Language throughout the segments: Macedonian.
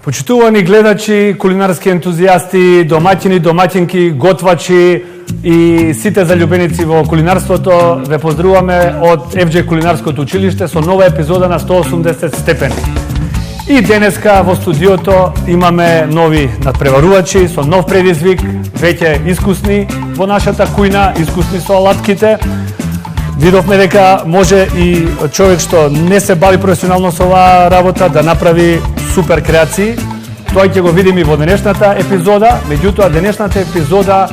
Почитувани гледачи, кулинарски ентузијасти, домаќини, домаќинки, готвачи и сите заљубеници во кулинарството, ве поздравуваме од FJ Кулинарското училиште со нова епизода на 180 степени. И денеска во студиото имаме нови надпреварувачи со нов предизвик, веќе искусни во нашата кујна, искусни со алатките. Видовме дека може и човек што не се бави професионално со оваа работа да направи супер креации. Тоа ќе го видиме и во денешната епизода, меѓутоа денешната епизода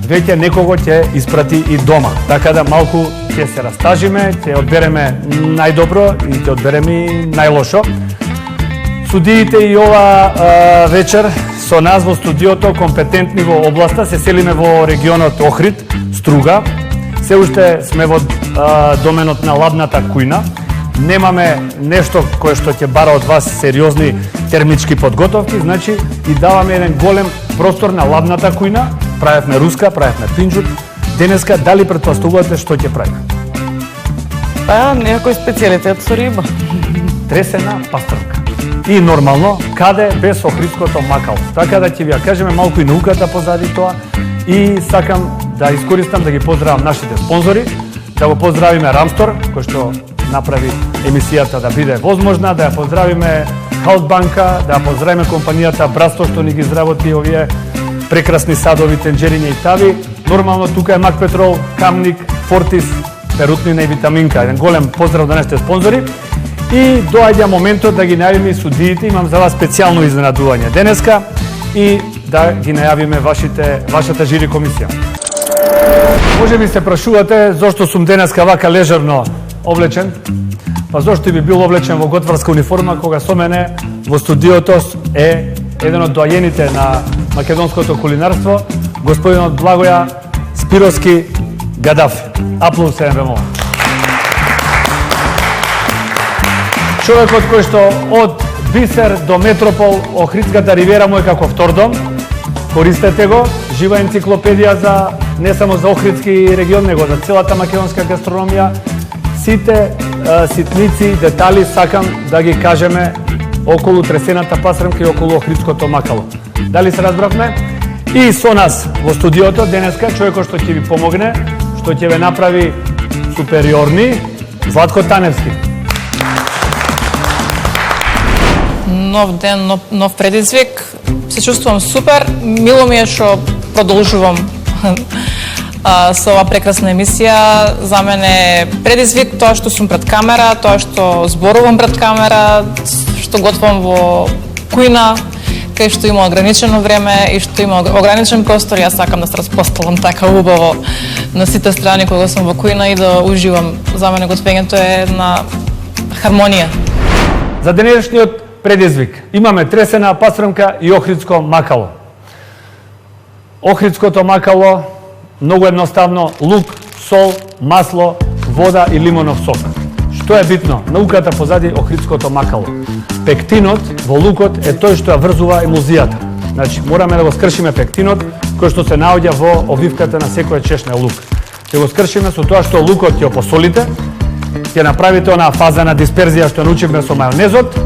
веќе некого ќе испрати и дома. Така да малку ќе се растажиме, ќе одбереме најдобро и ќе одбереме и најлошо. Судиите и ова вечер со нас во студиото, компетентни во областа, се селиме во регионот Охрид, Струга. Се уште сме во доменот на ладната кујна. Немаме нешто кое што ќе бара од вас сериозни термички подготовки, значи и даваме еден голем простор на ладната кујна. Правевме руска, правевме пинџук. Денеска дали претпоставувате што ќе правиме? Па, некој специјалитет со риба. Тресена пастрмка. И нормално, каде без охридското макало. Така да ќе ви ја кажеме малку и науката позади тоа. И сакам да искористам да ги поздравам нашите спонзори, да го поздравиме Рамстор, кој што направи емисијата да биде возможна, да ја поздравиме Хаутбанка, да ја поздравиме компанијата Брасто што ни ги изработи овие прекрасни садови, тенџериња и тави. Нормално тука е Мак Петрол, Камник, Фортис, Перутнина и Витаминка. Еден голем поздрав до нашите спонзори. И доаѓа моментот да ги најавиме судиите. Имам за вас специјално изненадување денеска и да ги најавиме вашата жири комисија. Може би се прашувате зошто сум денеска вака лежерно облечен. Па зошто би бил облечен во готварска униформа кога со мене во студиото е еден од доајените на македонското кулинарство, господинот Благоја Спировски Гадафи. Аплауз ве молам. Човекот кој што од Бисер до Метропол, Охридската ривера му е како втор дом. Користете го, жива енциклопедија за не само за Охридски регион, него за целата македонска гастрономија. Сите ситници, детали сакам да ги кажеме околу тресената пастрмка и околу охридското макало. Дали се разбравме? И со нас во студиото денеска човекот што ќе ви помогне, што ќе ве направи супериорни, Златко Таневски. Нов ден, нов предизвик. Се чувствувам супер. Мило ми е што продолжувам со ова прекрасна емисија. За мене е предизвик тоа што сум пред камера, тоа што зборувам пред камера, што готвам во кујна, кај што има ограничено време и што има ограничен простор. Јас сакам да се распоставам така убаво на сите страни кога сум во кујна и да уживам. За мене готвењето е на хармонија. За денешниот предизвик имаме тресена пастрмка и охридско макало. Охридското макало многу едноставно: лук, сол, масло, вода и лимонов сок. Што е битно? Науката позади охридското макало. Пектинот во лукот е тој што ја врзува емулзијата. Значи, мораме да го скршиме пектинот, кој што се наоѓа во обвивката на секоја чешна лук. Ќе го скршиме со тоа што лукот ќе посолите, ќе направите онаа фаза на дисперзија што научивме со мајонезот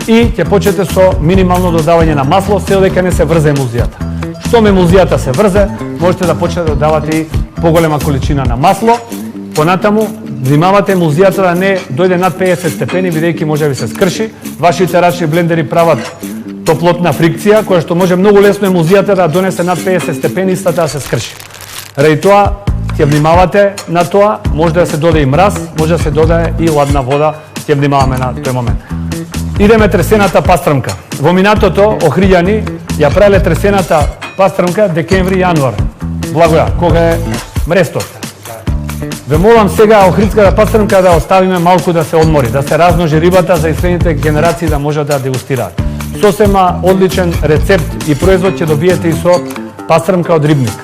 и ќе почнете со минимално додавање на масло, се додека не се врзе емулзијата. Штом емулзијата се врзе, можете да почнете да додавате и поголема количина на масло. Понатаму, внимавате емулзијата да не дојде над 50 степени, бидејќи може да ви се скрши. Вашите рачни блендери прават топлотна фрикција, која што може многу лесно емулзијата да донесе над 50 степени, истата да се скрши. Ради тоа, ќе внимавате на тоа, може да се додаде и мраз, може да се додаде и ладна вода, ќе внимаваме на тој момент. Идеме тресената пастрмка. Во минатото охриѓани ја правеле тресената пастрмка декември-јануар. Благоја, кога е мрестот. Ве молам сега охридската пастрмка да оставиме малку да се одмори, да се размножи рибата за следните генерации да можат да дегустираат. Сосема одличен рецепт и производ ќе добиете и со пастрмка од рибник.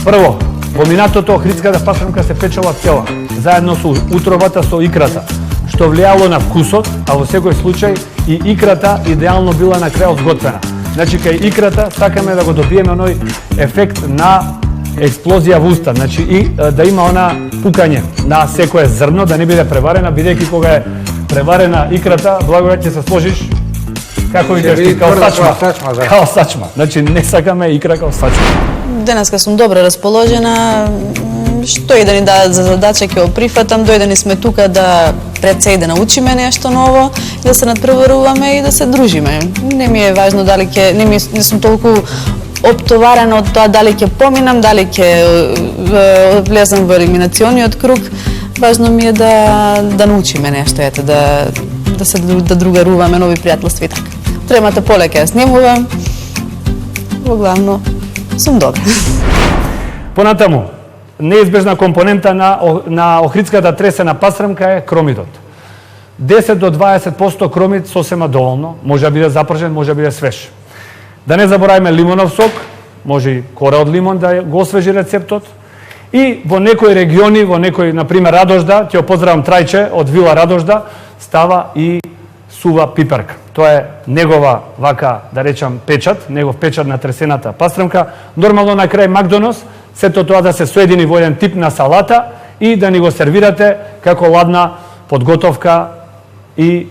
Прво, во минатото охридската пастрмка се печела цела, заедно со утробата со икрата, што влијало на вкусот, а во секој случај и икрата идеално била на крајот сготвена. Значи, кај икрата сакаме да го добиеме оној ефект на експлозија во уста, значи и да има она пукање на секое зрно, да не биде преварена, бидејќи кога е преварена икрата, Благоја ќе се сложиш Како видиш ти, као сачма. да. Као сачма. Значи не сакаме икра као сачма. Денеска сум добро расположена. Што и да ни дадат за задача ќе го прифатам. Дојдени сме тука да пред се и да научиме нешто ново, да се надпреваруваме и да се дружиме. Не ми е важно дали ќе не сум толку оптоварена од тоа дали ќе поминам, дали ќе влезам во елиминациониот круг. Важно ми е да научиме нешто, ете, да другаруваме, нови пријателства и така. Тремата полека ја снимувам. Во главно сум добра. Понатаму, неизбежна компонента на охридската тресена пастрамка е кромидот. 10 до 20% кромид сосема доволно, може да биде запржен, може да биде свеж. Да не забораваме лимонов сок, може и кора од лимон да го освежи рецептот. И во некои региони, во некои, например, Радожда, ќе поздравам Трајче од Вила Радожда, става и сува пиперка. Тоа е негова, вака, да речам, печат, негов печат на тресената пастрамка. Нормално на крај Макдоналдс, сето тоа да се соедини во еден тип на салата и да ни го сервирате како ладна подготовка и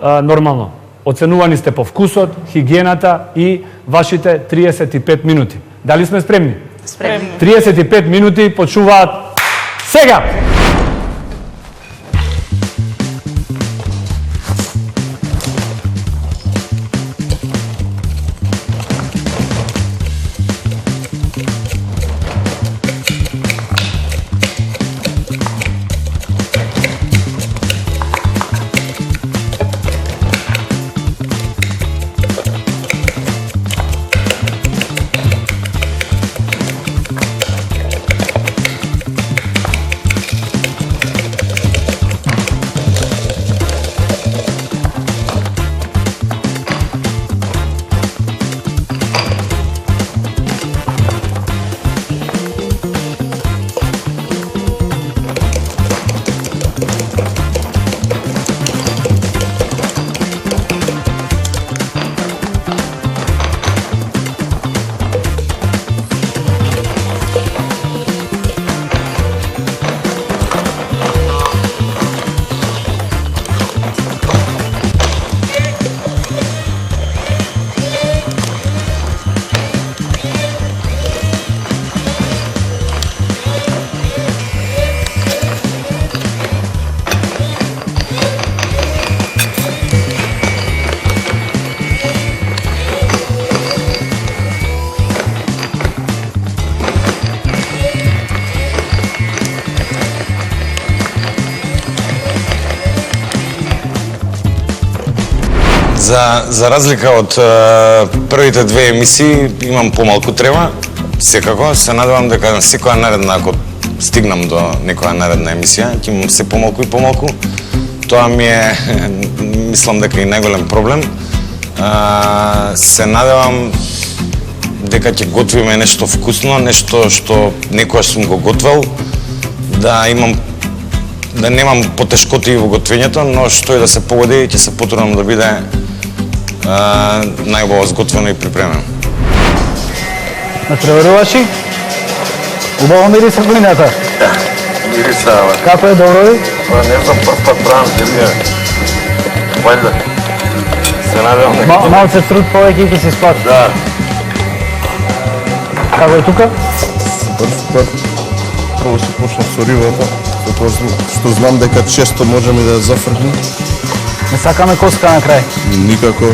нормално. Оценувани сте по вкусот, хигиената и вашите 35 минути. Дали сме спремни? Спремни. 35 минути почуваат сега! За разлика од првите две емисии, имам помалку трема, секако. Се надевам дека на секоја наредна, ако стигнам до некоја наредна емисија, ќе имам се помалку и помалку. Тоа ми е, мислам дека и најголем проблем. Се надевам дека ќе готвиме нешто вкусно, нешто што некојаш сум го готвел, да немам потешкоти во готвењето, но што и да се погоди, ќе се потрудам да биде најубаво сготвено и припремено. Натпреваруваш и? Убаво мириса глината. Мириса, ама. Како е, добро ли? Па не знам, прв пат правам земја. Вајда. Се надевам дека... Малце труд повеќе ќе се исплати. Да. Како е тука? Супер. Прво се почна со рибата, затоа што знам дека често можеме да ја зафркнем. Не сакаме коска на крај. Никако.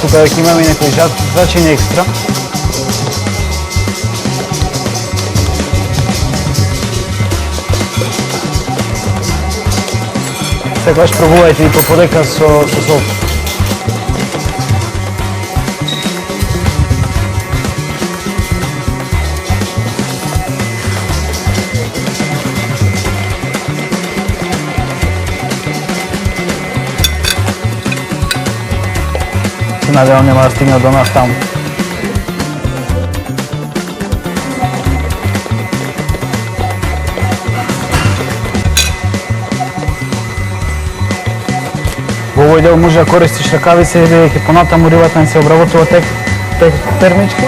Тука веќе имаме и некои зачини екстра. Секогаш пробувајте и поподека со сол. Надевам нема да стигна до нас таму. Во овој дел може да користиш ракавица или ќе понатаму рибата не се обработува тек термички.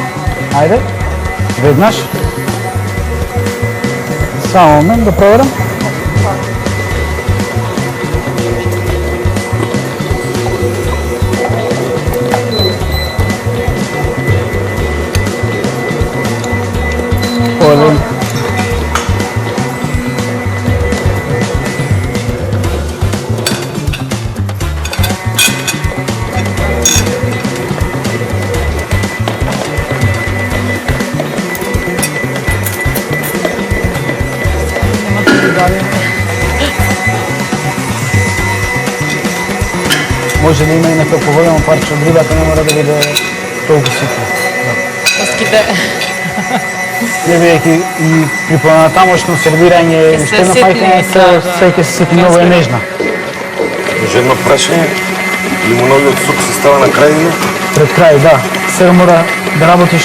Ајде, веднаш. Само момент да проверам. Може да има и некој поголемо парче од рибата, не мора да биде толку ситно. Коските. Не бидејќи и при понатамошно сервирање и Се стено ситни, фаќање да. се ќе се сити многу е нежна. Може едно прашање, лимоновиот сок се става на крај или? Пред крај, да. Сега мора да работиш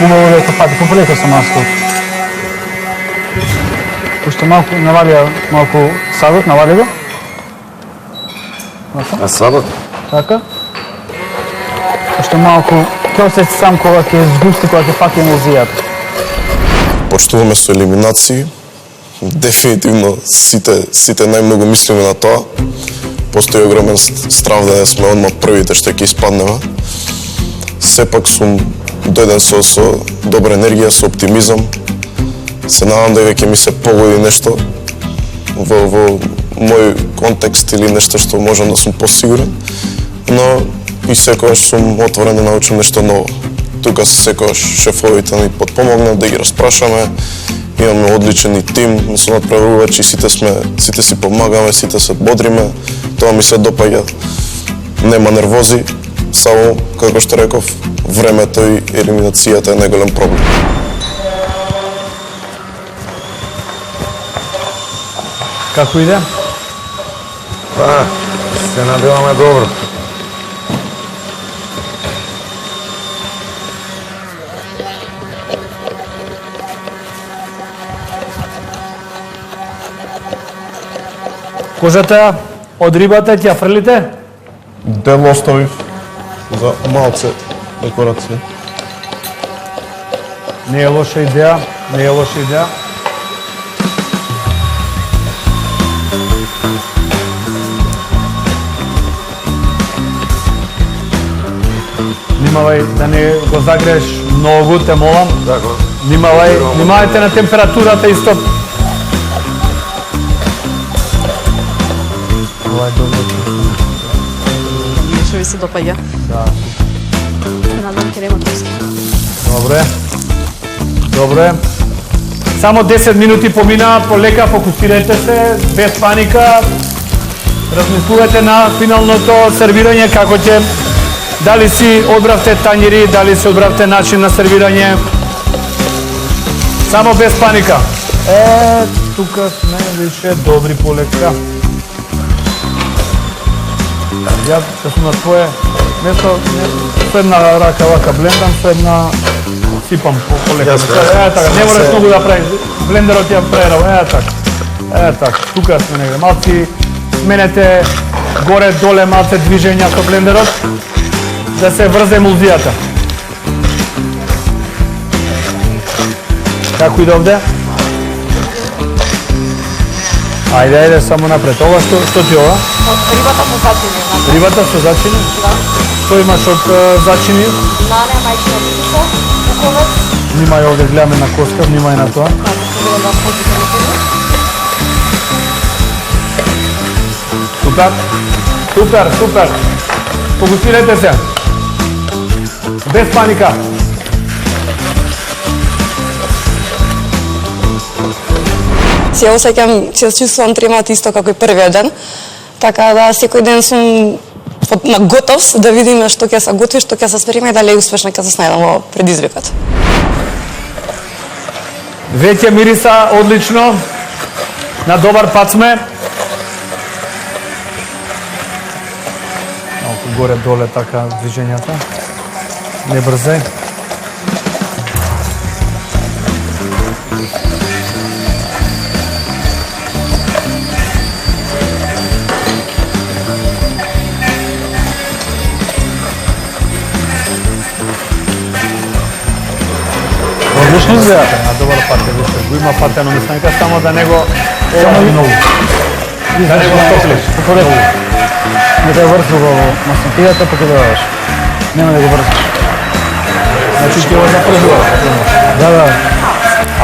убаво да го пати пополека со масло. Пошто малку навалија малку садот, навали го. А садот? Така. Пошто малку ќе осети сам кога ќе згусти, кога ќе фаќа емулзијата. Почнуваме со елиминации. Дефинитивно сите најмногу мислиме на тоа. Постои огромен страв да сме одма првите што ќе испаднеме. Сепак сум дојден со добра енергија, со оптимизам. Се надам дека ќе ми се погоди нешто во мој контекст или нешто што можам да сум посигурен. Но и секогаш сум отворен да научам нешто ново. Тука се секогаш шефовите ми подпомогнат да ги распрашаме. Имаме одличен и тим со надпреварувачи, сите си помагаме, сите се бодриме. Тоа ми се допаѓа. Нема нервози, само како што реков, времето и елиминацијата е најголем проблем. Како иде? Па, се надеваме добро. Кожата од рибата ќе ја фрлите? Дел оставив за малце декорација. Не е лоша идеја, не е лоша идеја. Внимавај да не го загрееш многу, те молам. Внимавајте на температурата исто. Што ви се допаѓа? Да. Се надам ќе нема тоски. Добре. Само 10 минути помина, полека фокусирајте се, без паника. Размислувајте на финалното сервирање како ќе дали си одбравте тањери, дали си одбравте начин на сервирање. Само без паника. Тука сме више добри полека. Ја да сум на твое место, со една рака вака блендам, со една сипам полека. Така, не мораш многу да правиш, блендерот ја прави, така. Тука сме негде. Малци сменете горе, доле, малце движења со блендерот, да се врзе емулзијата. Како иде овде? Ајде, само напред. Ова што ти ова? Рибата со зачини. Рибата со зачини? Да. Што имаш од зачини? Нане, мајчина птица, куковец. Внимај овде, гледаме на коска, внимај на тоа. Супер. Фокусирајте се. Без паника. Се осеќам, се чувствувам тремат исто како и првиот ден. Така да секој ден сум на готов да видиме што ќе се готви, што ќе се спериме и дали успешно ќе се снајдам во предизвикот. Веќе мириса одлично. На добар пат сме. Малку горе доле така движењата. Не брзај. Одлично изгледате. На добар пат е више. Го има патено мисланка, само да не го многу. Да не го стоплиш. Не те врзу во маснотијата, па ќе додаваш. Нема да го врзаш. Значи ќе го запржува. Да.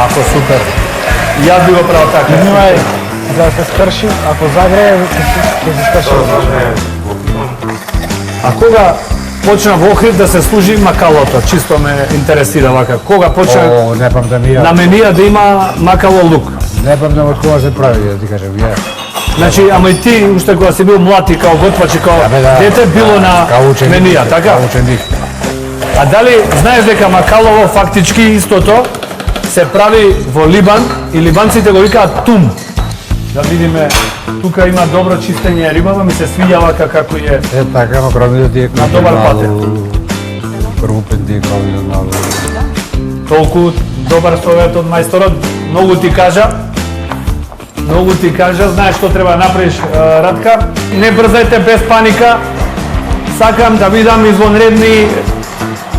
Ако супер. И јас би го правил така. Внимај да се скрши, ако загрее, ќе се скрши. А кога почна во Охрид да се служи макалото? Чисто ме интересира вака. Кога почна Не памтам и на ја. менија да има макало лук? Не памтам од кога се прави, да ти кажам. Ја Значи, ама и ти уште кога си бил млад и као готвач и као дете било на менија, така? Ученик. А дали знаеш дека макалово фактички истото се прави во Либан и либанците го викаат тум. Да видиме, тука има добро чистење рибава, ми се свиѓава како е. Така, но кромидот е на добар пат. Крупен ти кромидот малу. Толку добар совет од мајсторот, многу ти кажа, знаеш што треба да направиш, Радка. Не брзајте без паника. Сакам да видам извонредни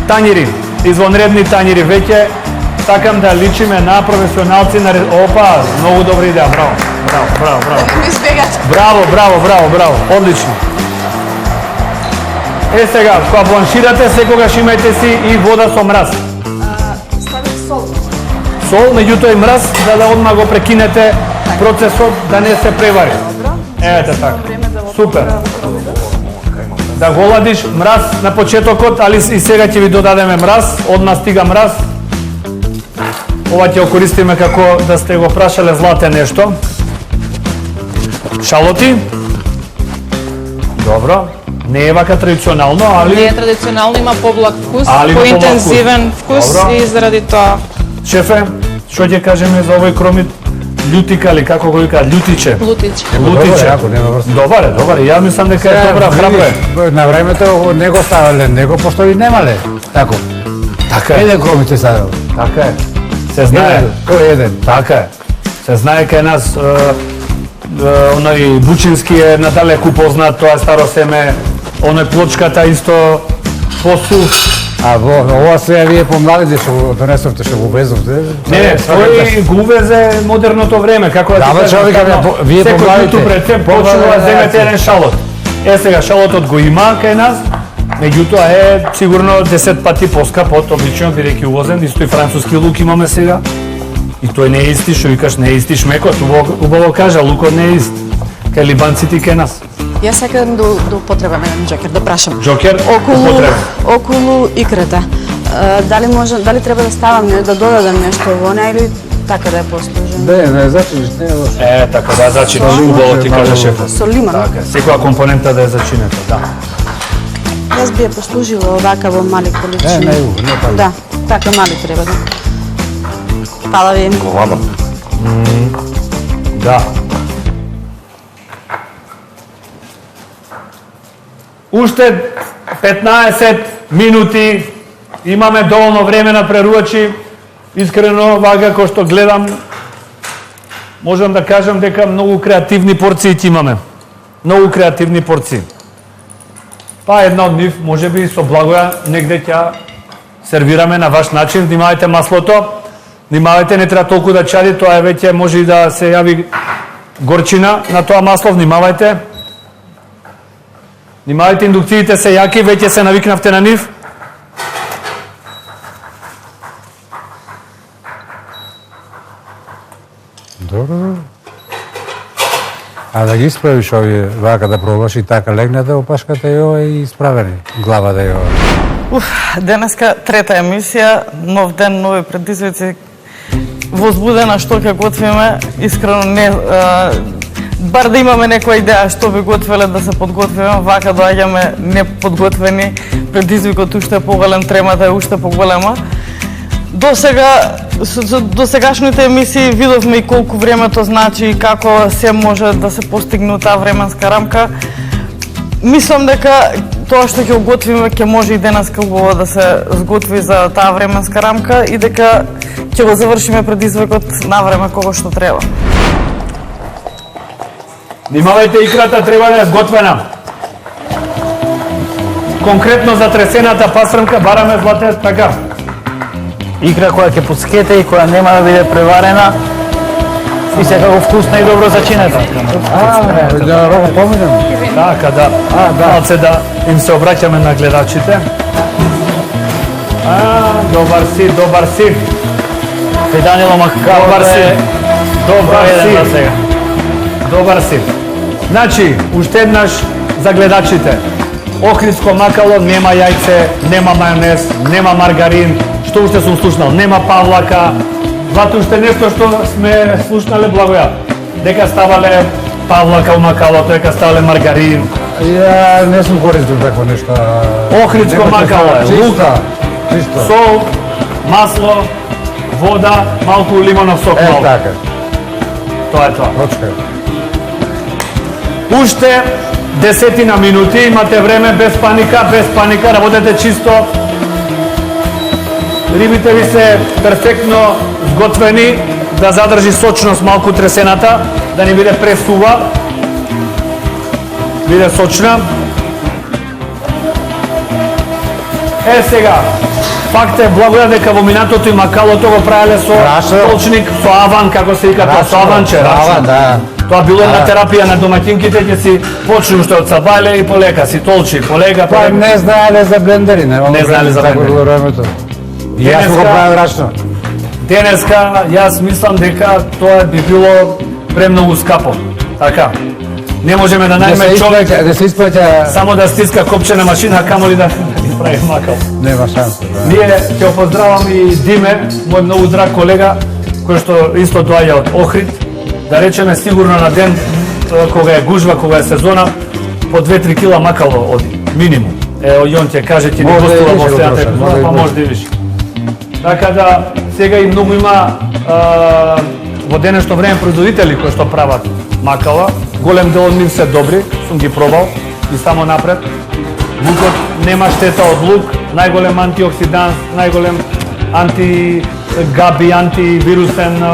тањири. Веќе сакам да личиме на професионалци на опа, многу добра идеја, браво, одлично. Сега, кога бланширате, секогаш имајте си и вода со мраз. Ставите сол. Сол, меѓутоа и мраз, за да одма го прекинете процесот да не се превари. Ете така. Супер. Да го ладиш мраз на почетокот, али и сега ќе ви додадеме мраз, одма стига мраз. Ова ќе го користиме како да сте го прашале злате нешто. Шалоти. Добро. Не е вака традиционално, али... Не е традиционално, има поблаг вкус, Али има поинтензивен вкус Добро. и заради тоа. Шефе, што ќе кажеме за овој кромит? Лютика или како го викаат? Лютиче. Лутич. Лутиче. Добар е. Ја мислам дека е добра, храбро е. На времето не го ставале него, пошто и немале. Тако. Така е. Еден кромит се ставил. Така е. Се знае. Кој еден? Така е. Се знае кај нас оној Бучински е надалеку познат, тоа е старо семе. Оној плочката исто посув. А ова сега вие помладите што го донесовте, што го везовте. Не, тој го увезе модерното време, како да ти кажам. Вие помладите. Секој пред теб почнува да земете еден шалот. Сега шалотот го има кај нас, меѓутоа е сигурно 10 пати поскап од обичен, бидејќи увозен, исто и француски лук имаме сега. И тој не е исти, што викаш не е исти шмекот, убаво кажа, лукот не е ист. Кај либанците и кај нас. Јас сакам да употребам еден џокер, да прашам. Џокер, употребам. Околу икрата. Дали треба да ставам, да додадам нешто во неа или така да ја послужам? Не, зачиниш, не е лошо. Така да зачиниш, убаво ти кажа шефот. Со лимон? Така, секоја компонента да е зачинета, да. Јас би ја послужила овака во мали количини. Не, така. Да, така мали треба да. Фала ви. Говада. Да. Уште 15 минути, имаме доволно време на прерувачи. Искрено, вага, кој што гледам, можам да кажам дека многу креативни порции ти имаме. Многу креативни порции. Па една од нив, може би со Благоја, негде ќе сервираме на ваш начин. Внимавајте маслото, внимавајте, не треба толку да чади, тоа е веќе може и да се јави горчина на тоа масло, внимавајте. Внимавајте, индукциите се јаки, веќе се навикнавте на нив. Добро. А да ги исправиш овие, вака да пробаш и така легнете, опашката и ова и исправени, главата и ова. Денеска трета емисија, нов ден, нови предизвици. Возбудена што ќе готвиме, искрено не бар да имаме некоја идеја што би готвеле да се подготвиме, вака доаѓаме неподготвени, предизвикот уште е поголем, тремата е уште поголема. До сегашните емисии видовме и колку времето значи и како се може да се постигне таа временска рамка. Мислам дека тоа што ќе готвиме ќе може и денеска убаво да се сготви за таа временска рамка и дека ќе го завршиме предизвикот на време кога што треба. Внимавајте, икрата треба да е сготвена. Конкретно за тресената пастрмка бараме злате така. Икра која ќе подскете и која нема да биде преварена и секако вкусна и добро зачинета. Да го поминам. Така, да. Малце да им се обраќаме на гледачите. Добар си. Данило Маккао Добар си. Значи, уште еднаш за гледачите. Охридско макало нема јајце, нема мајонез, нема маргарин, што уште сум слушнал, нема павлака, зато уште нешто што сме слушнале Благоја, дека ставале павлака у макалото, дека ставале маргарин. Ја не сум користил такво нешто. Охридско макало е, лук, чисто. сол, масло, вода, малку лимонов сок. Е, малку. така. Тоа е тоа. Точка. Уште 10 минути, имате време, без паника, работете чисто. Рибите ви се перфектно сготвени, да задржи сочност малку тресената, да не биде пресува. Биде сочна. Сега, факт е благодат дека во минатото и макалото го правеле со толчник, со аван, како се вика тоа, со аванче, рачно. Да. Тоа било една терапија на домаќинките, ќе си почну уште од сабале и полека си толчи, полека. Па не знаеле за блендери, Не знаеле за блендери. времето. И јас го правам рачно. Денеска, јас мислам дека тоа би било премногу скапо. Така. Не можеме да најме човек да се исплаќа, само да стиска копче на машина, камоли да ги прави макал. нема шанса. Да. Ние ќе поздравам и Диме, мој многу драг колега, кој што исто доаѓа од Охрид. Да речеме сигурно на ден кога е гужва, кога е сезона, по 2-3 кила макало оди, минимум. Јон ќе каже, ќе ни Може да гостува и во више го следната троша, епизода, може па и може да и више. Така да, сега и многу има во денешно време производители кои што прават макала. Голем дел од нив се добри, сум ги пробал и само напред. Лукот нема штета од лук, најголем антиоксидант, најголем антигаби, антивирусен,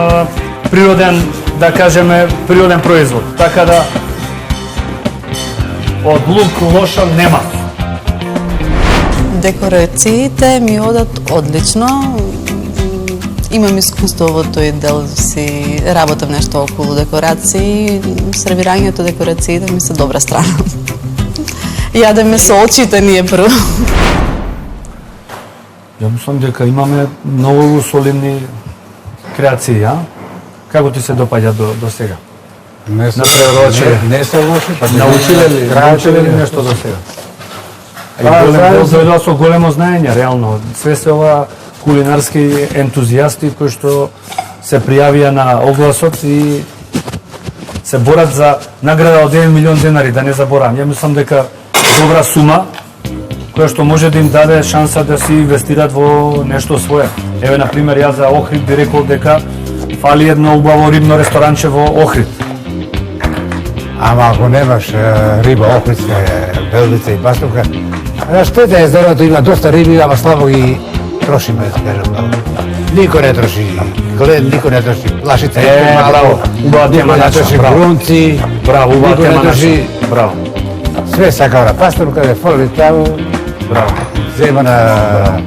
природен, да кажеме, природен производ. Така да, од лук лошо нема. Декорациите ми одат одлично. Имам искуство во тој дел, си работам нешто околу декорации, сервирањето, декорациите ми се добра страна. Јадеме со очите ние прво. Ја мислам дека имаме многу солидни креации, а? Како ти се допаѓа до сега? Не се преводачи. не се лоши, па Научиле ли нешто до сега? Голем дел дојдоа со големо знаење, реално. Све се ова кулинарски ентузијасти кои што се пријавија на огласот и се борат за награда од 1 милион денари, да не заборавам. Ја мислам дека добра сума која што може да им даде шанса да си инвестират во нешто свое. Еве, на пример, јас за Охрид би рекол дека фали едно убаво рибно ресторанче во Охрид. Ама ако немаш риба охридска, белвица и пастука, што да езерото има доста риби, ама слабо ги трошиме, скажем. Никој не троши глед, никој не троши плашица, Браво, убава тема никој не наша, троши браво. грунци, Браво, убава никој не тема наша. троши Браво, све сака на пастурка, да фоли таму, браво. зема на...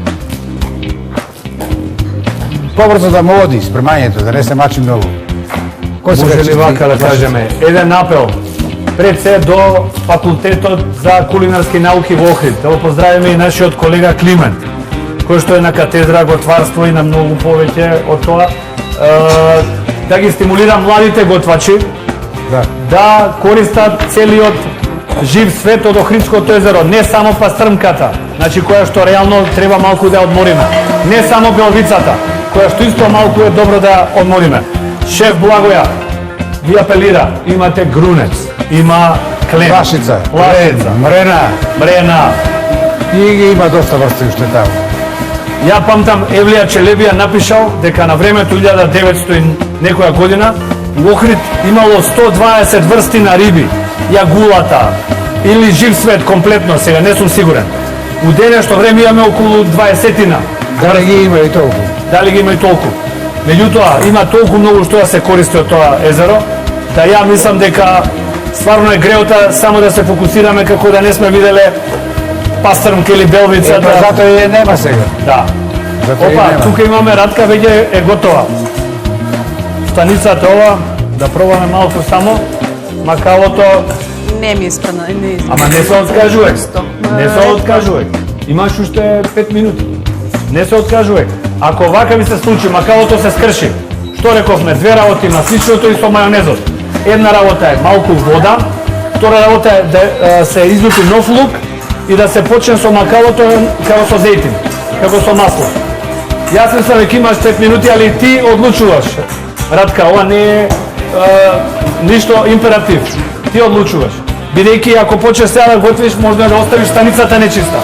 Побрзо да му оди спремањето, да не се мачи многу. Кој се Може ли чисти вака да плашица? кажеме, еден апел пред се до факултетот за кулинарски науки во Охрид. Да го поздравиме и нашиот колега Климент, кој што е на катедра готварство и на многу повеќе од тоа. Да ги стимулира младите готвачи да користат целиот жив свет од Охридското езеро, не само пастрмката, значи која што реално треба малку да ја одмориме. Не само белвицата, која што исто малку е добро да ја одмориме. Шеф Благоја ви апелира, имате грунец, има клем, Плашица, плашица, мрена. И ги има доста врсти уште таму. Ја памтам Евлија Челебија напишал дека на времето 1900 и некоја година во Охрид имало 120 врсти на риби, јагулата или жив свет комплетно, сега не сум сигурен. У денешно време имаме околу 20-тина. Дали ги има и толку? Дали ги има и толку? Меѓутоа, има толку многу што да се користи од тоа езеро, да ја мислам дека стварно е греота само да се фокусираме како да не сме виделе пастрмка или белвица. Затоа и нема сега. Да. Затоа и Опа, нема. тука имаме Радка, веќе е готова. Станицата ова, да пробаме малку само. Макалото, Не ми испадна, не испадна. ама не се откажувек. Не се откажувек. Имаш уште 5 минути. Не се откажувек. Ако вака ви се случи, макалото се скрши. Што рековме, две работи, масличното и со мајонезот. Една работа е малку вода, втора работа е да се излупи нов лук и да се почне со макалото како со зејтин, како со масло. Јас мислам дека имаш 5 минути, али ти одлучуваш. Радка, ова не е ништо императив. Ти одлучуваш. Бидејќи ако почнеш сега да готвиш, можно да оставиш станицата нечиста.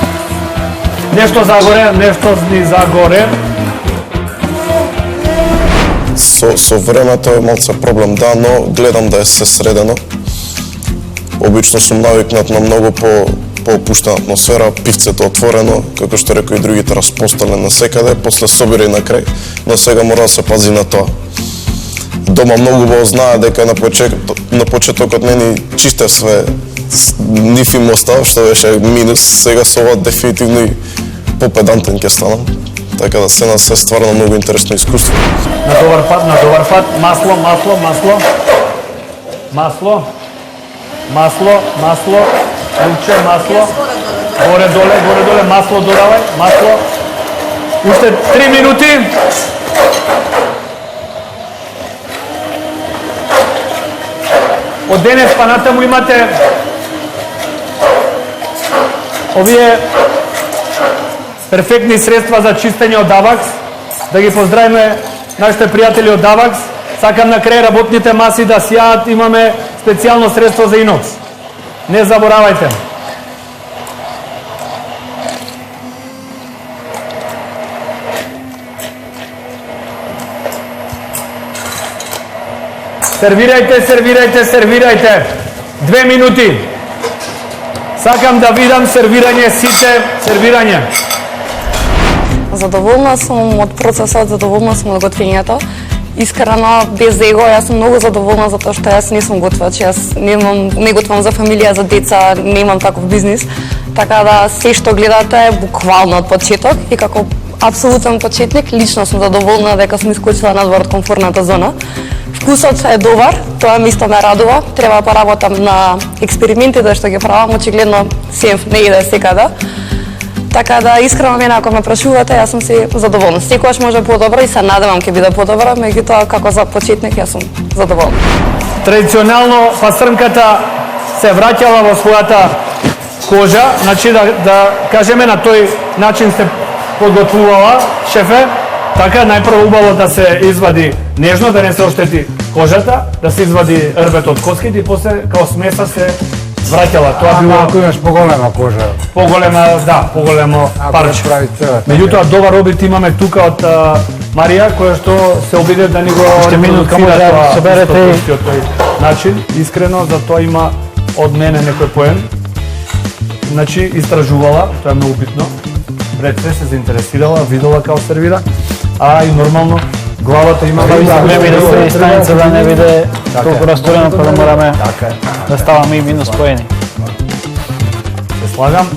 Нешто загоре, нешто ни загоре. Со времето е малце проблем, да, но гледам да е се средено. Обично сум навикнат на многу по-опуштена атмосфера, пивцето отворено, како што рекој и другите, распостелен на секаде, после собира и на крај, но сега мора да се пази на тоа. Дома многу го знае дека на почетокот не ни чисте све, ниф им остав, што беше минус, сега со ова дефинитивно и попедантен ќе станам. Така да се стварно многу интересно искуство. На добар пат, масло, луче, масло, горе-доле, масло додавај, масло. Уште 3 минути. Од денес па натаму имате овие перфектни средства за чистење од Авакс. Да ги поздравиме нашите пријатели од Авакс. Сакам на крај работните маси да сјаат, имаме специјално средство за инокс. Не заборавајте. Сервирајте. 2 минути. Сакам да видам сервирање, сите сервирање. Задоволна сум од процесот, задоволна сум од готвењето. Искрено, без его, јас сум многу задоволна затоа што јас не сум готвач, јас не готвам за фамилија, за деца, не имам таков бизнис. Така да се што гледате буквално од почеток и како апсолутен почетник, лично сум задоволна дека сум искочила надвор од комфортната зона. Вкусот е добар, тоа ми исто ме радува. Треба да поработам на експериментите што ги правам, очигледно сев не иде секаде. Така да, искрено мене, ако ме прашувате, јас сум си задоволна. Секогаш може подобро и се надевам ќе биде подобро, меѓутоа како за почетник јас сум задоволна. Традиционално пастрмката се враќала во својата кожа, значи да кажеме на тој начин се подготвувала шефе, така најпрво убаво да се извади нежно, да не се оштети кожата, да се извади рбето од коските и после као смеса се враќала. Тоа било ако имаш поголема кожа. Поголемо парче. Меѓутоа добар обид имаме тука од Марија, која што се обиде да ни го минутка да соберете тој начин. Искрено за тоа има од мене некој поен. Значи истражувала, тоа е многу битно. Пред се заинтересирала, видела како сервира, а и нормално главата има време да се станица да не биде толку расторено, па да мораме да ставаме и минус поени. Се слагам.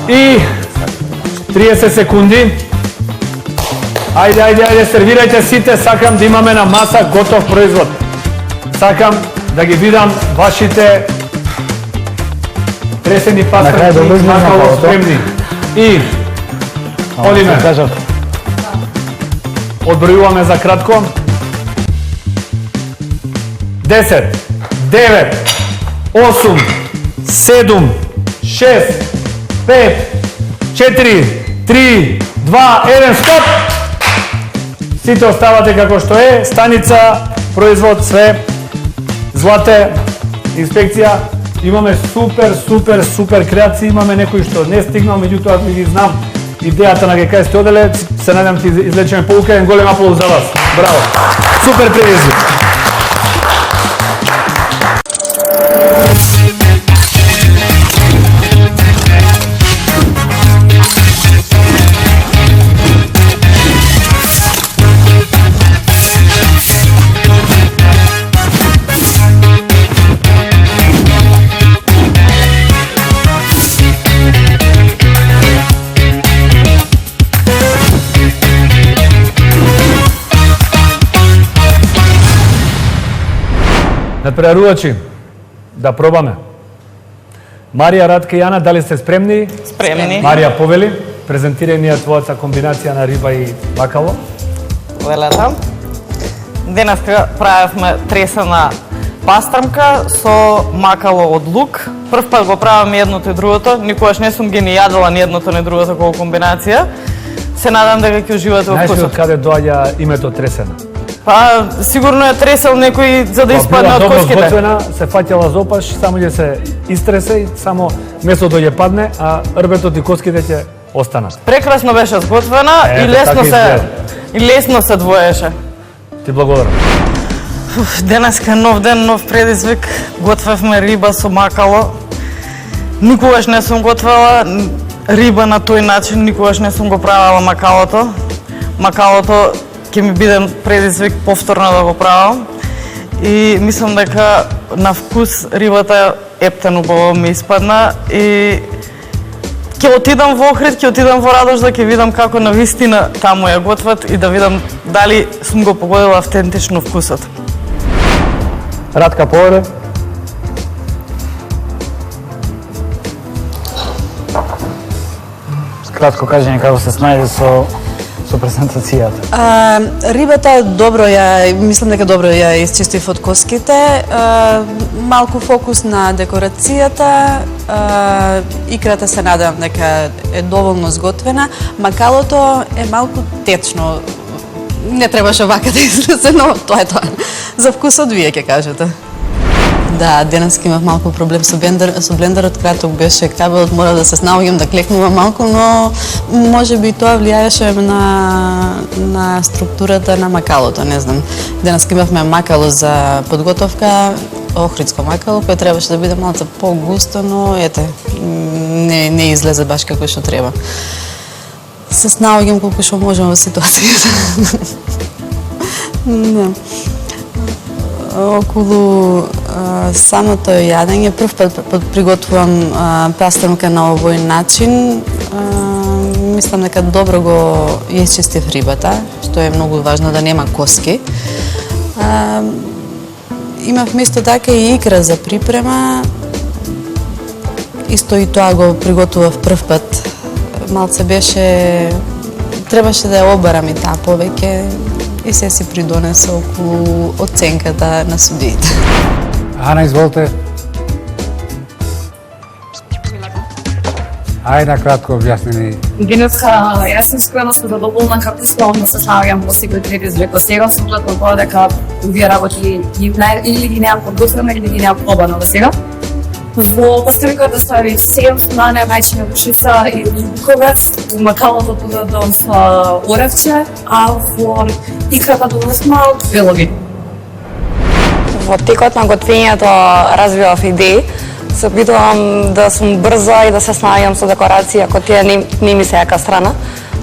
И 30 секунди. Ајде, сервирајте сите, сакам да имаме на маса готов производ. Сакам да ги видам вашите тресени пастрки, макало спремни. И одиме. Одбројуваме за кратко. 10, 9, 8, 7, 6, 5, 4, 3, 2, 1, стоп! Сите оставате како што е, станица, производ, све, злате, инспекција. Имаме супер креации, имаме некои што не стигнал, меѓутоа ги знам идејата на ГК сте оделе, се надам ти излечеме полука, еден голем аплауз за вас. Браво! Супер предизвик! Надпреварувачи, да пробаме. Марија, Радка и Јана, дали сте спремни? Спремни. Марија, повели, презентирај ни твојата комбинација на риба и бакало. Велета. Денес правевме тресена пастрмка со макало од лук. Прв пат го правам едното и другото, никогаш не сум ги ни јадела ни едното ни другото како комбинација. Се надам дека ќе уживате во вкусот. Знаеш ли од каде доаѓа името тресена? Па, сигурно е тресел некој за да испадне од добро коските. сготвена, се фаќала за опаш, само ќе се истресе и само месото ќе падне, а рбетот и коските ќе останат. Прекрасно беше сготвена и лесно се двоеше. Ти благодарам. Денеска е нов ден, нов предизвик. Готвевме риба со макало. Никогаш не сум готвела риба на тој начин, никогаш не сум го правила макалото. Макалото ќе ми биде предизвик повторно да го правам. И мислам дека на вкус рибата ептен убаво ми испадна и ќе отидам во Охрид, ќе отидам во Радош да ќе видам како на вистина таму ја готват и да видам дали сум го погодила автентично вкусот. Радка Поваре. Кратко кажење како се снајде со презентацијата. Рибата добро мислам дека добро ја исчистив од коските. Малку фокус на декорацијата. Икрата се надевам дека е доволно сготвена. Макалото е малку течно. Не требаше вака да излезе, но тоа е тоа. За вкусот вие ќе кажете. Да, денес имав малку проблем со блендерот, краток беше кабелот, мора да се снаоѓам, да клекнувам малку, но можеби тоа влијаеше на структурата на макалото, не знам. Денес имавме макало за подготовка, охридско макало, кој требаше да биде малку по-густо, но ете, не излезе баш како што треба. Се снаоѓам колку што можам во ситуацијата. Не. Околу самото јадење, прв пат приготвувам пастрамка на овој начин. Мислам дека добро го исчистив рибата, што е многу важно да нема коски. Имав исто така и икра за припрема. Исто и тоа го приготвував прв пат. Малце требаше да ја обарам и таа повеќе. И се си придонесе околу оценката на судиите. Ана, изволте. Ајде на кратко објасни ни. Денеска јас сум искрено задоволна како словно се снаоѓам во секој предизвик. Сега сум гледала тоа дека овие работи или ги немам подготвено или ги немам пробано до сега. Во поставиката стави сејам смане, мајчина душица и луковец, во макалото додадам оревче, а во икрата додадам белови. Во текот на готвењето развивав идеи, се опитувам да сум брза и да се снаоѓам со декорација, ако тие не ми се јака страна.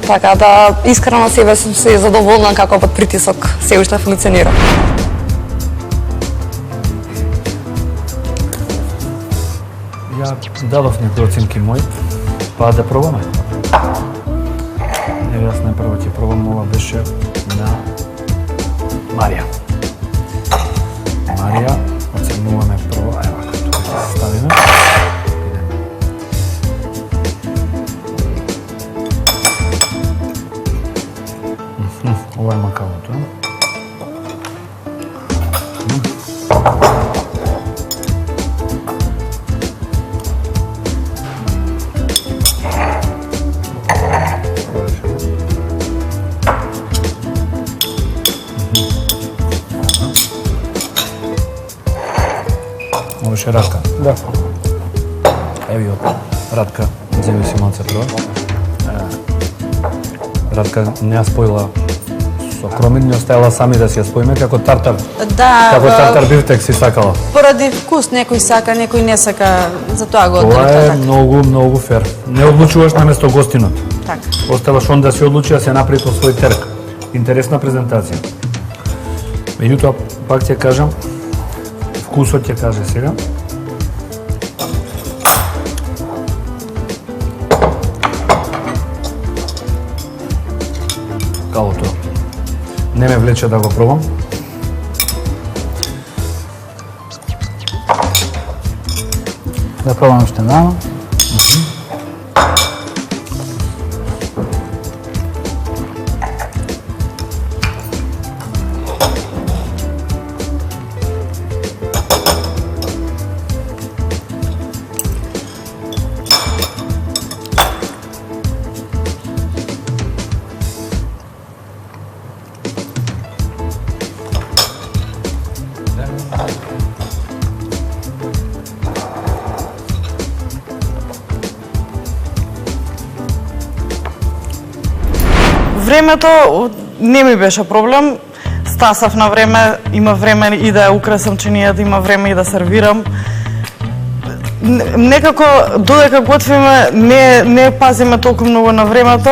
Така да, искрено себе сум се задоволна како под притисок се уште функционира. Ја дадов некои оценки мој, па да пробаме. Ево јас најпрво ќе пробам, ова беше на Марија. Марија, оценуваме прво, ева, тука ќе се ставиме. Ова е макалото. Беше Радка? Да. Еви од Радка, земи си малце прво. Радка не ја споила со кромин, не оставила сами да си ја споиме како тартар. Да, Како тартар бифтек си сакала. Поради вкус, некој сака, некој не сака, за тоа го Тоа е така. многу фер. Не одлучуваш наместо гостинот. Така. Оставаш он да се одлучи да се направи по свој терк. Интересна презентација. Меѓутоа, пак ќе кажам, вкусот ќе каже сега. Калото не ме влече да го пробам. Да пробам уште malo. Времето не ми беше проблем. Стасав на време, има време и да ја украсам чинијата, има време и да сервирам. Некако, додека готвиме, не пазиме толку многу на времето,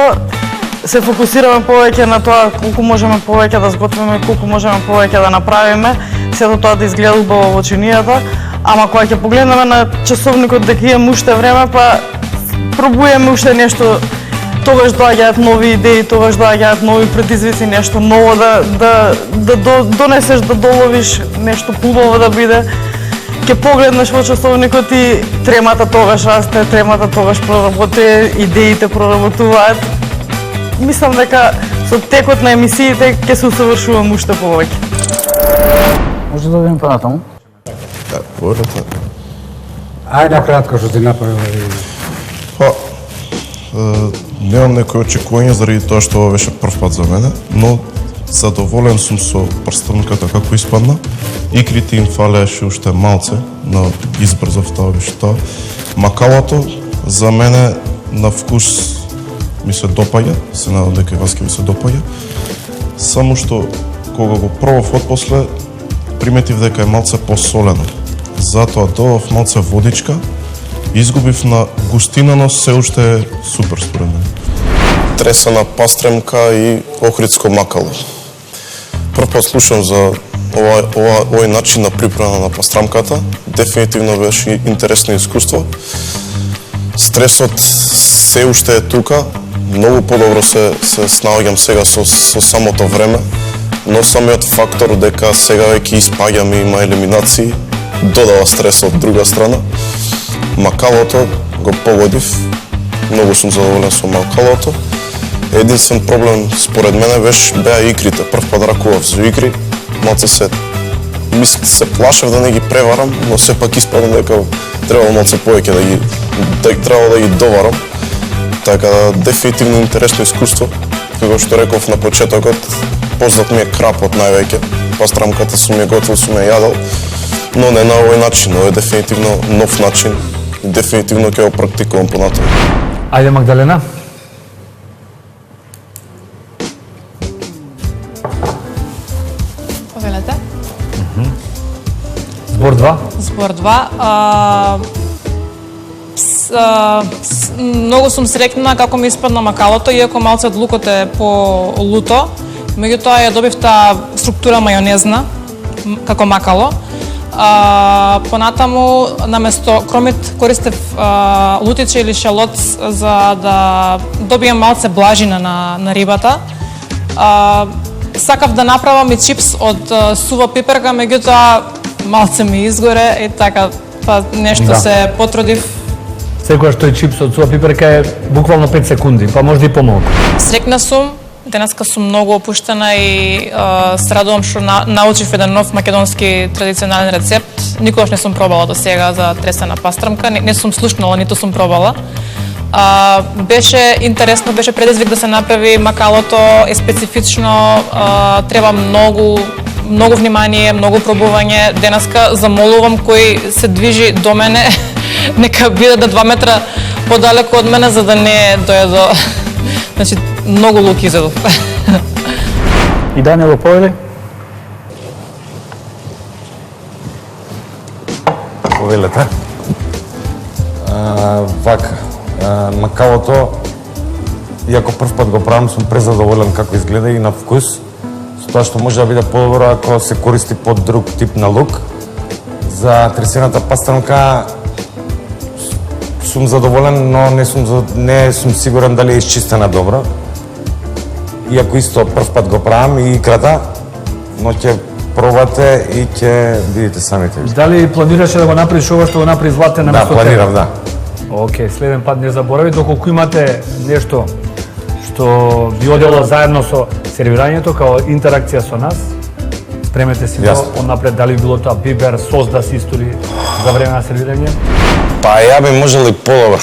се фокусираме повеќе на тоа колку можеме повеќе да сготвиме, колку можеме повеќе да направиме, сето тоа да изгледа убаво во чинијата, ама кога ќе погледнеме на часовникот дека имаме уште време, па пробуеме уште нешто, тогаш доаѓаат нови идеи, тогаш доаѓаат нови предизвици, нешто ново да донесеш, да доловиш, нешто хубаво да биде. Ке погледнеш во часовникот и тремата тогаш расте, тремата тогаш проработи, идеите проработуваат. Мислам дека со текот на емисиите ќе се усовршувам уште повеќе. Може да одиме понатаму? Да, пората. Ајде кратко што ти направи. Па, немам некои очекувања заради тоа што ова беше прв пат за мене, но задоволен сум со прстрнката како испадна. Икрите им фалеше уште малце, но избрзав тоа беше тоа. Макалото за мене на вкус ми се допаѓа, се надам дека и вас ќе ви се допаѓа. Само што кога го пробав отпосле, приметив дека е малце посолено. Затоа добав малце водичка, изгубив на густина, но се уште е супер според мене. Тресена пастремка и охридско макало. Прв пат слушам за овој начин на припрема на пастрамката. Дефинитивно беше интересно искуство. Стресот се уште е тука. Многу подобро се снаоѓам сега со самото време, но самиот фактор дека сега веќе испаѓам и има елиминации додава стрес од друга страна. Макалото го погодив. Многу сум задоволен со макалото. Единствен проблем според мене беа икрите. Прв пат ракував за икри, малце се плашев да не ги преварам, но сепак испадам дека требало малце повеќе да ги доварам. Така да, дефинитивно интересно искуство. Како што реков на почетокот, познат ми е крапот највеќе. Пастрамката сум ја готвил, сум ја јадал, но не на овој начин. Ова е дефинитивно нов начин и дефинитивно ќе го практикувам понатаму. Ајде, Магдалена. Повелете. Збор 2. Збор 2. Многу сум среќна како ми испадна макалото, иако малце од лукот е по-луто. Меѓутоа ја добив таа структура мајонезна, како макало. Понатаму, наместо кромит, користев лутиче или шалот за да добијам малце блажина на рибата. Сакав да направам и чипс од сува пиперка, меѓутоа малце ми изгоре и така, па нешто се потрудив. Секоја што е чипс од сува пиперка е буквално 5 секунди, па може и помалку. Срекна сум, денеска сум многу опуштена и се радувам што научив еден нов македонски традиционален рецепт. Никогаш не сум пробала до сега за тресена пастрамка, не сум слушнала, ниту сум пробала. Беше интересно, беше предизвик да се направи макалото, е специфично, треба многу внимание, многу пробување. Денеска замолувам кој се движи до мене, нека биде да 2 метра подалеку од мене, за да не дојде до... Значи, многу лук изедов. И Даниело, повели? Повелете. Вака, макалото, иако прв пат го правам, сум презадоволен како изгледа и на вкус, со тоа што може да биде подобро ако се користи под друг тип на лук. За тресената пастрамка сум задоволен, но не сум сигурен дали е изчистена добро. Иако исто прв пат го правам и икрата, но ќе пробате и ќе видите самите. Дали планираше да го направиш ова што го направи Златен на место? Да, планирав, да. Океј, следен пат не заборави, доколку имате нешто што би одело заедно со сервирањето, као интеракција со нас, спремете си го онапред, дали било тоа пипер, сос да се истори за време на сервирање? Па ја би можел и подобро.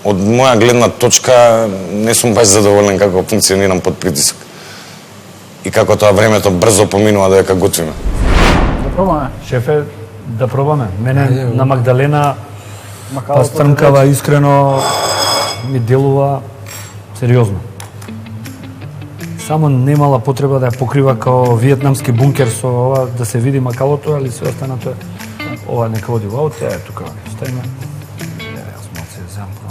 Од моја гледна точка не сум баш задоволен како функционирам под притисок. И како тоа времето брзо поминува додека готвиме. Да пробаме. Шефе, да пробаме. Мене на Магдалена пастрамкава искрено ми делува сериозно. Само немала потреба да ја покрива као виетнамски бункер со ова, да се види макалото, али се останато е. Ова нека оди во аут, тука ставиме. Јас малце зампро.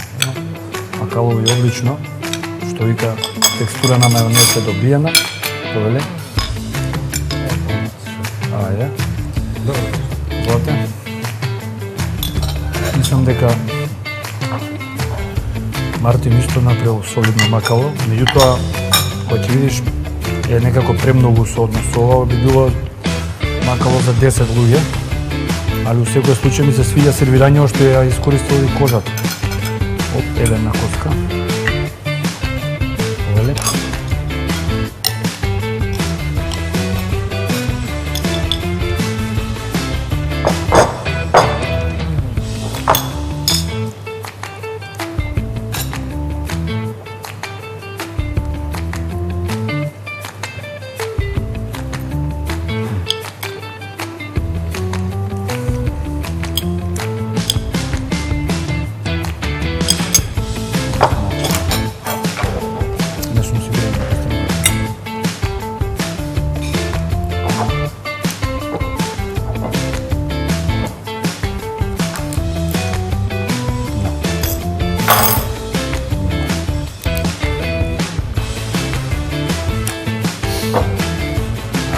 Макалово е одлично, што вика текстура на мајонез е добиена. Повели? Ајде. Добро. Мислам дека Мартин исто направил солидно макало, меѓутоа кога ќе видиш е некако премногу соодносува, би било макало за 10 луѓе, али у секој случај ми се свиѓа сервирање што ја искористил и кожата. Оп, една коска. Повели?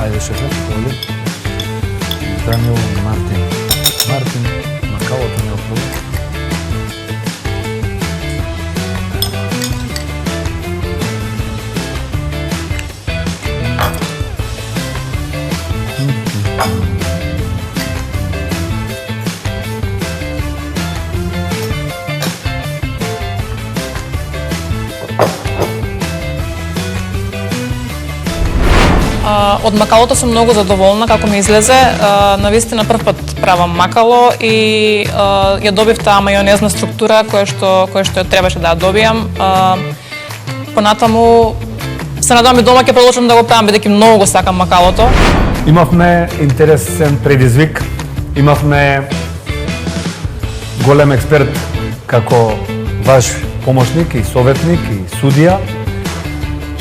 Ајде шефе, повели. Данил Мартин. Мартин, макалото не опробува. Од макалото сум многу задоволна како ми излезе. Навистина прв пат правам макало и ја добив таа мајонезна структура која што ја требаше да ја добијам. Понатаму се надевам и дома ќе продолжам да го правам бидејќи многу го сакам макалото. Имавме интересен предизвик, имавме голем експерт како ваш помошник и советник и судија.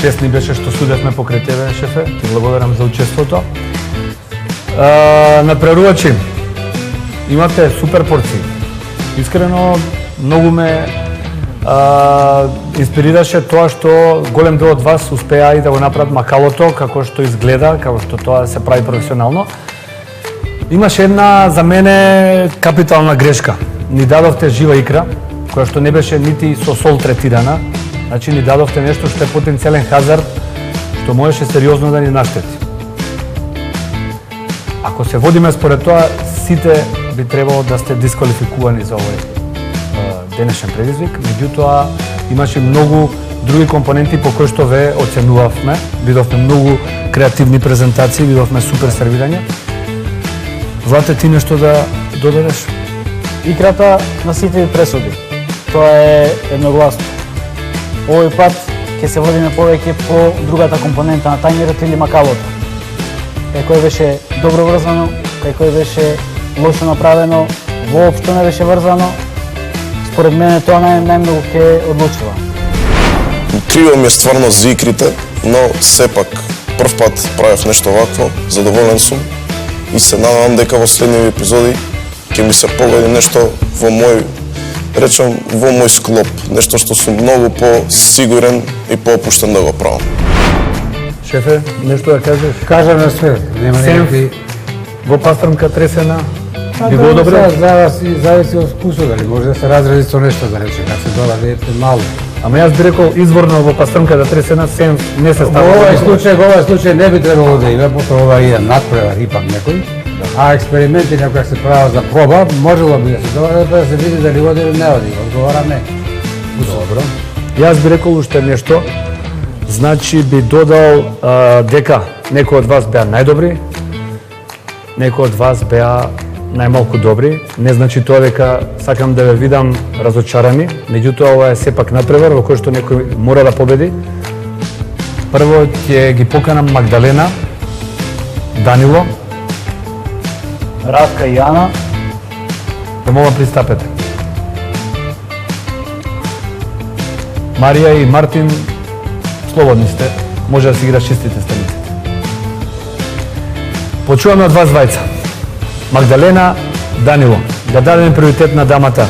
Чест ни беше што судевме покрај тебе, шефе. Ти благодарам за учеството. На прерувачи, имате супер порции. Искрено, многу ме инспирираше тоа што голем дел од вас успеа и да го направат макалото како што изгледа, како што тоа се прави професионално. Имаше една за мене капитална грешка. Ни дадовте жива икра, која што не беше нити со сол третирана. Значи ни дадовте нешто што е потенцијален хазард, што можеше сериозно да ни наштети. Ако се водиме според тоа, сите би требало да сте дисквалификувани за овој денешен предизвик, меѓутоа имаше многу други компоненти по кои што ве оценувавме, видовме многу креативни презентации, видовме супер сервирање. Злате, ти нешто да додадеш? Икрата на сите пресуди. Тоа е едногласно. Овој пат ќе се водиме повеќе по другата компонента на тајнерот или макалото. Кај кој беше добро врзано, кај кој беше лошо направено, воопшто не беше врзано. Според мене тоа најмногу ќе одлучува. Криво ми е стварно за икрите, но сепак прв пат правев нешто вакво, задоволен сум и се надевам дека во следниви епизоди ќе ми се погоди нешто во мој, речем, во мој склоп, нешто што сум многу по-сигурен и по-опуштен да го правам. Шефе, нешто да кажеш? Кажаме све, нема никакви... Во пастрмка тресена, би го одобрил? За вас и зависи од вкусот, дали може да се разрази со нешто, да рече, кога се додаде мало. Ама јас би рекол изворно во пастрмка да тресена сем не се става. Во овој случај не би требало да има, потоа ова е надпревар ипак некој. А експерименти некоја се прават за проба, можело би да се додаде да се види дали оди или не оди. Одговора не. Добро. Јас би рекол уште нешто. Значи би додал дека некои од вас беа најдобри, некои од вас беа најмалку добри. Не значи тоа дека сакам да ве видам разочарани, меѓутоа ова е сепак надпревар во кој што некој мора да победи. Прво ќе ги поканам Магдалена, Данило, Радка и Ана. Да мога пристапете. Марија и Мартин, слободни сте, може да си ги расчистите страниците. Почуваме од вас двајца. Магдалена, Данило, да дадеме приоритет на дамата.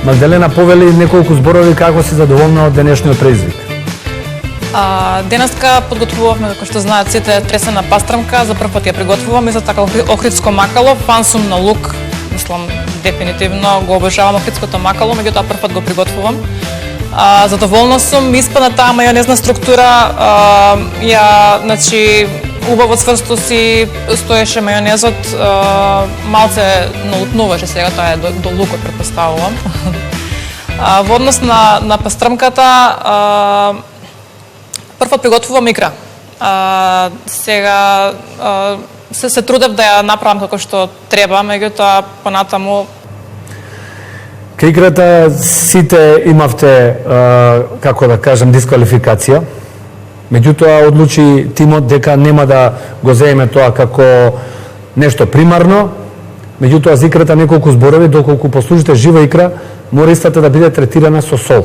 Магдалена повели неколку зборови како си задоволна од денешниот преизвик. Денеска подготвувавме, како што знаат сите, тресена пастрамка, за прв пат ја приготвувам, исто така охридско макало, фан сум на лук, мислам, дефинитивно го обожавам охридското макало, меѓутоа прв пат го приготвувам. Задоволна сум, испана таа мајонезна структура, значи, убаво цврсто си стоеше мајонезот, малце налутнуваше сега, тоа е до лукот, претпоставувам. Во однос на пастрмката, прво приготвувам икра. Сега се трудев да ја направам како што треба, меѓутоа понатаму. Кај икрата сите имавте, како да кажем, дисквалификација. Меѓутоа одлучи тимот дека нема да го земеме тоа како нешто примарно. Меѓутоа за икрата неколку зборови, доколку послужите жива икра, мора истата да биде третирана со сол.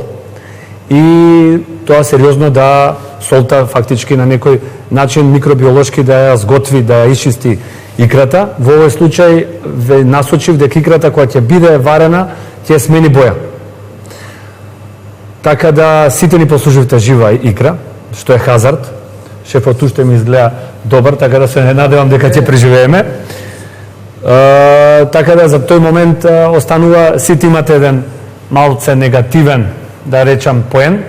И тоа сериозно да солта фактички на некој начин микробиолошки да ја сготви, да ја исчисти икрата. Во овој случај ве насочив дека икрата која ќе биде варена ќе смени боја. Така да сите ни послуживте жива икра, што е хазард. Шефот уште ми изгледа добар, така да се не надевам дека ќе преживееме. Така да за тој момент останува, сите имате еден малце негативен, да речам, поен.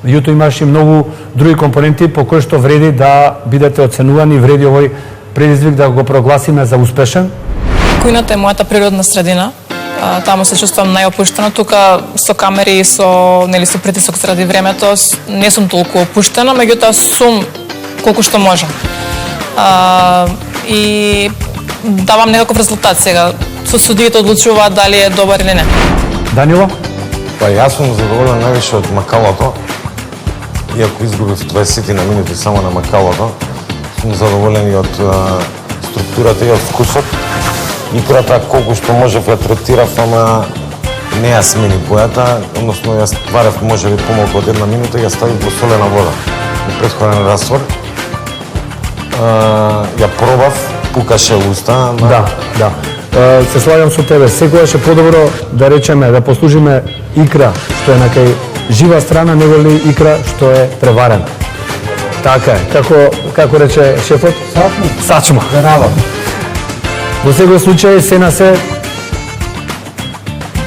Меѓутоа имаш и многу други компоненти по кои што вреди да бидете оценувани и вреди овој предизвик да го прогласиме за успешен. Кујната е мојата природна средина. Таму се чувствувам најопуштено. Тука со камери и со притисок заради времето не сум толку опуштена, меѓутоа сум колку што можам. И давам некаков резултат сега. Судиите одлучуваат дали е добар или не. Данило? Па јас сум задоволен највише од макалото. Иако изгубив 20 на минути само на макалото, сум задоволен и од структурата и од вкусот. Икрата колку што можев ја третирав, ама не ја смени бојата, односно ја варев можеби помалку од 1 минута и ја ставив во солена вода. Во претходен раствор ја пробав, пукаше уста, ама... Да. Се слагам со тебе. Секогаш е подобро да речеме, да послужиме икра што е на кај жива страна, него ли икра што е преварена. Така е. Како рече шефот? Сачма. Браво. Во секој случај, се на се,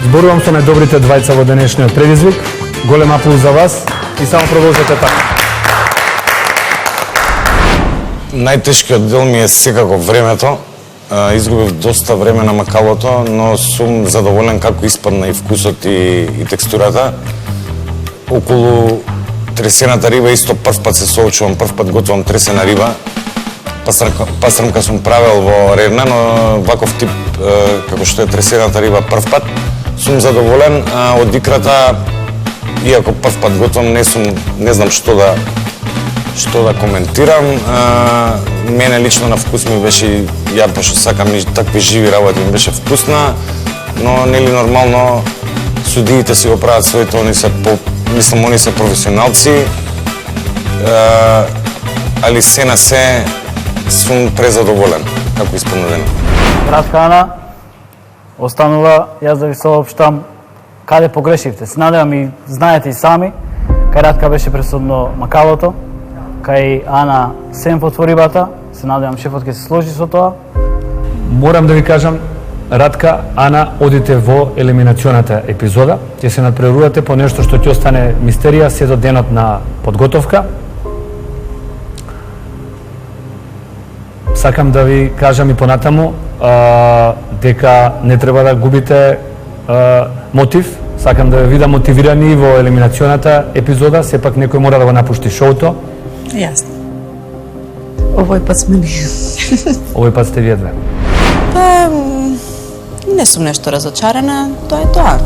зборувам со најдобрите двајца во денешниот предизвик. Голем аплауз за вас и само продолжете така. Најтешкиот дел ми е секако времето. Изгубив доста време на макалото, но сум задоволен како испадна и вкусот и текстурата. Околу тресената риба исто прв пат се соочувам, прв пат готвам тресена риба. Пастрмка сум правел во Рерна, но ваков тип како што е тресената риба прв пат. Сум задоволен од икрата, иако прв пат готвам, не знам што да коментирам. Мене лично на вкус ми беше, ја пошто сакам и такви живи работи, ми беше вкусна, но нели нормално судиите си го прават своите, они се професионалци, али се на се сум презадоволен како испадна ден. Братка Ана, останува јас да ви соопштам каде погрешивте. Се надевам и знаете и сами, кај Радка беше пресудно макалото, кај Ана семпот во рибата, се надевам шефот ќе се сложи со тоа. Морам да ви кажам, Радка, Ана, одите во елиминационата епизода, ќе се надпреварувате по нешто што ќе остане мистерија се до денот на подготовка. Сакам да ви кажам и понатаму дека не треба да губите мотив. Сакам да ви видам мотивирани во елиминационата епизода, сепак некој мора да го напушти шоуто. Јасно. Овој пат сме ние. Овој пат сте вие две. Па, не сум нешто разочарена, тоа е тоа.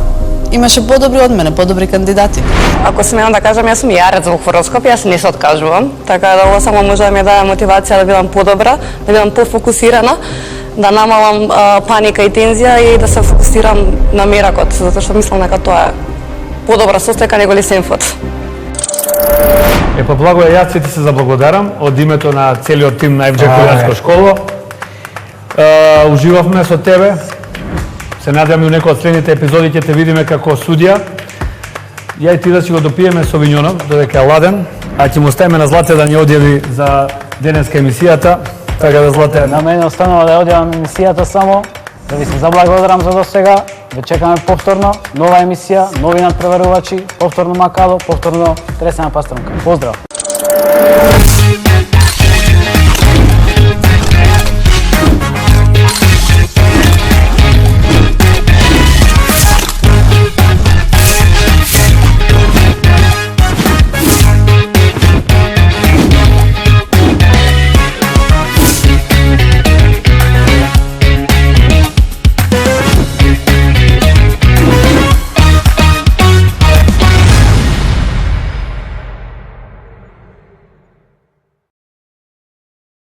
Имаше подобри од мене, подобри кандидати. Ако смеам да кажам, јас сум јарец во хороскоп, јас не се откажувам, така да ова само може да ми даде мотивација да бидам подобра, да бидам пофокусирана, да намалам паника и тензија и да се фокусирам на меракот, затоа што мислам дека тоа е подобра состојка него Лесенфот. Па Благоја, јас ти се заблагодарам од името на целиот тим на ФД Кулјарска школа. Уживавме со тебе. Се надевам и у некој од следните епизоди ќе те видиме како судија. Ја и ти да си го допиеме совиньонов, додека е ладен, а ќе му оставиме на Злате да ни одјави за денеска емисијата. Така да, Злате. На мене останува да одјавам емисијата само, да ви се заблагодарам за досега. Ве чекаме повторно, нова емисија, нови надпреварувачи, повторно макало, повторно тресена паструнка. Поздрав!